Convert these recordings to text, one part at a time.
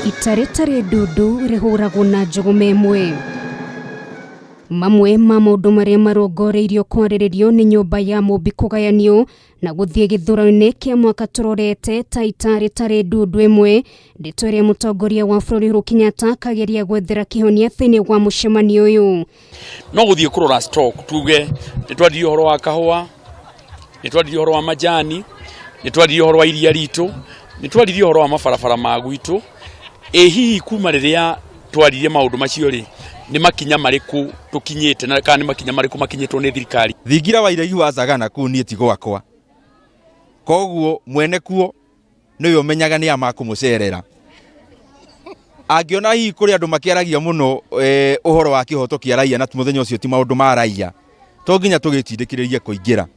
Itaretare dudu rihuragwo na njugume imwe. Mamwe ma maundu maria marongoreirio kwariririo ni nyumba ya Mumbi kugayanio na guthie githurano-ini kia mwaka turorete ta itaretare dudu imwe ndeto iria mutongoria wa bururi Uhuru Kenyatta kageria gwethera kihonia thiini wa mucmanio uyu. No guthie kurora stock tuge nitwathirie uhoro wa kahua, nitwathirie uhoro wa majani, nitwathirie uhoro wa iria ritu, nitwathirie uhoro wa mabarabara ma gwitu. Hihi kuma riria twaririe maundu macio ri ni makinya mariku tukinyite na kana ni makinya mariku makinyitwo ni thirikari. Thingira wa iregi wa Sagana ku nie ti gwakwa. Koguo mwene kuo niwe umenyaga ni amakumucerera. Angiona hihi kuri andu makiaragia muno uhoro wa kihoto kia raia na muthenya ucio ti maundu ma raia. To nginya tugitindikiriria kuingira.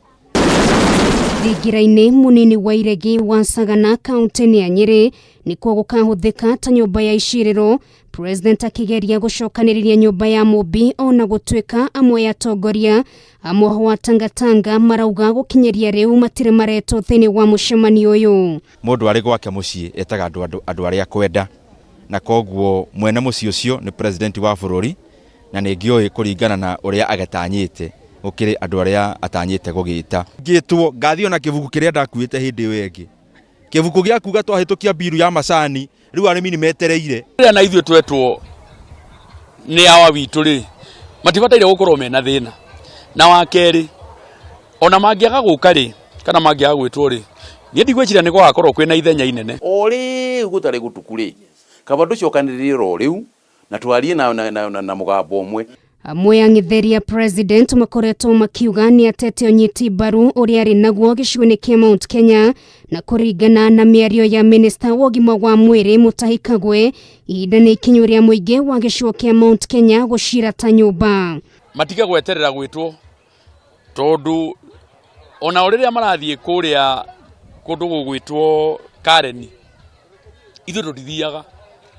Thingira-ini munini wa iregi wa Sagana kaunti-ini ya Nyeri nikuo gukahuthika ta nyumba ya iciriro. President akigeria gucokaniriria nyumba ya Mumbi ona gutwika amwe ya atongoria amwe wa Tanga Tanga marauga gukinyeria riu matire mareto thiini wa mucmanio uyu. Mundu ari gwake mucii etaga andu aria kwenda na koguo mwene mucii ucio ni president wa bururi na ni ngioi kuringana na uria agatanyite ukiri andu aria atanyite gugita ngitwo ngathio na kivuku kiria ndakuite hindi iyo ingi kivuku gia kuga twahitukia biru ya macani riu arimi ni metereire ria na ithuĩ twetwo ni awa witu ri matibataire gukorwo mena thina na wakeri ona mangiaga guka ri kana mangiaga gwitwo ri ni ndigwiciria ni gwakorwo kwina ithenya inene ori gutari gutukuri kaba ducokaniririe ro riu na twarie na mugambo umwe. Amwe ang'itheria president makoretwo makiuga ni atete onyiti mbaru uria ari naguo gicigo-ini kia Mount Kenya na kuringana na miario ya minister wa ũgima wa mwĩrĩ Mutahi Kagwe ihinda ni ikinyu ria muingi wa gicigo kia Mount Kenya gucira ta nyumba. Matiga gweterera gwitwo tondu ona uriria marathie kuria kundu gugwitwo Kareni ithu tutithiaga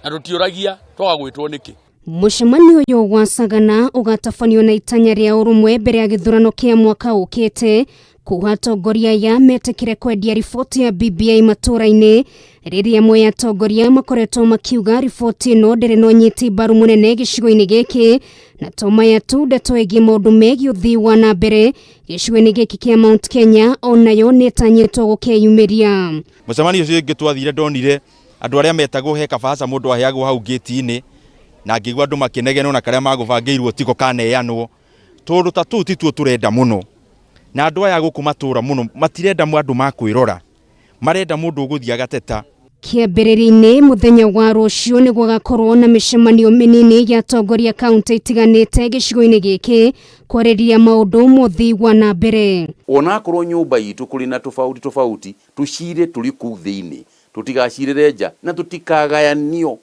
na tutiuragia twaga gwitwo niki. Mucmanio uyu wa Sagana ugatabanio na itanya ria urumwe mbere ya githurano kia mwaka ukite kuha atongoria ya metekire kwendia riboti ya BBI matura-ini riria amwe ya atongoria makoretwo makiuga riboti ino ndiri no nyiti mbaru munene gicigo-ini giki na tomaya tu ndeto igie maundu megie uthii wa na mbere gicigo-ini giki kia Mount Kenya onayo niatanyitwo gukeyumiria. Mucmanio ucio ingi twathire ndonire andu aria metagwo he kabasa mundu aheagwo hau gate-ini na ngigwa andu makinegena na karia magubangiirwo tiko kaneanwo tondu ta tu tituo turenda muno na andu aya guku matura muno matirenda andu makwirora marenda mundu uguthia gateta. Kiambiriria-ini muthenya wa rucio ni gugakorwo na micemanio minini ya atongoria kaunti itiganite gicigo-ini giki kwariria maundu muthii wa na mbere. Ona korwo nyumba itu kuri na tofauti tucire turi ku thiini tutigacirire nja na tutikagayanio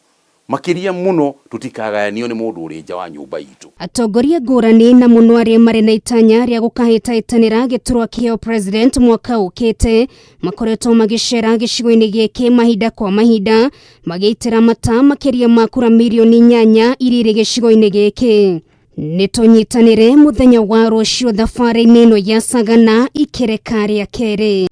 makiria muno tutikagayanio ni mundu uri nja wa nyumba itu. Atongoria ngurani na muno aria mari na itanya ria gukahitaitanira giturwa kio president mwaka ukite makoretwo magicera gicigo-ini giki mahinda kwa mahinda magiitira mata makiria makura milioni 8 irire gicigo-ini giki. Nitunyitanire muthenya wa rucio thabari-ini ino ya Sagana ikereka ria keri.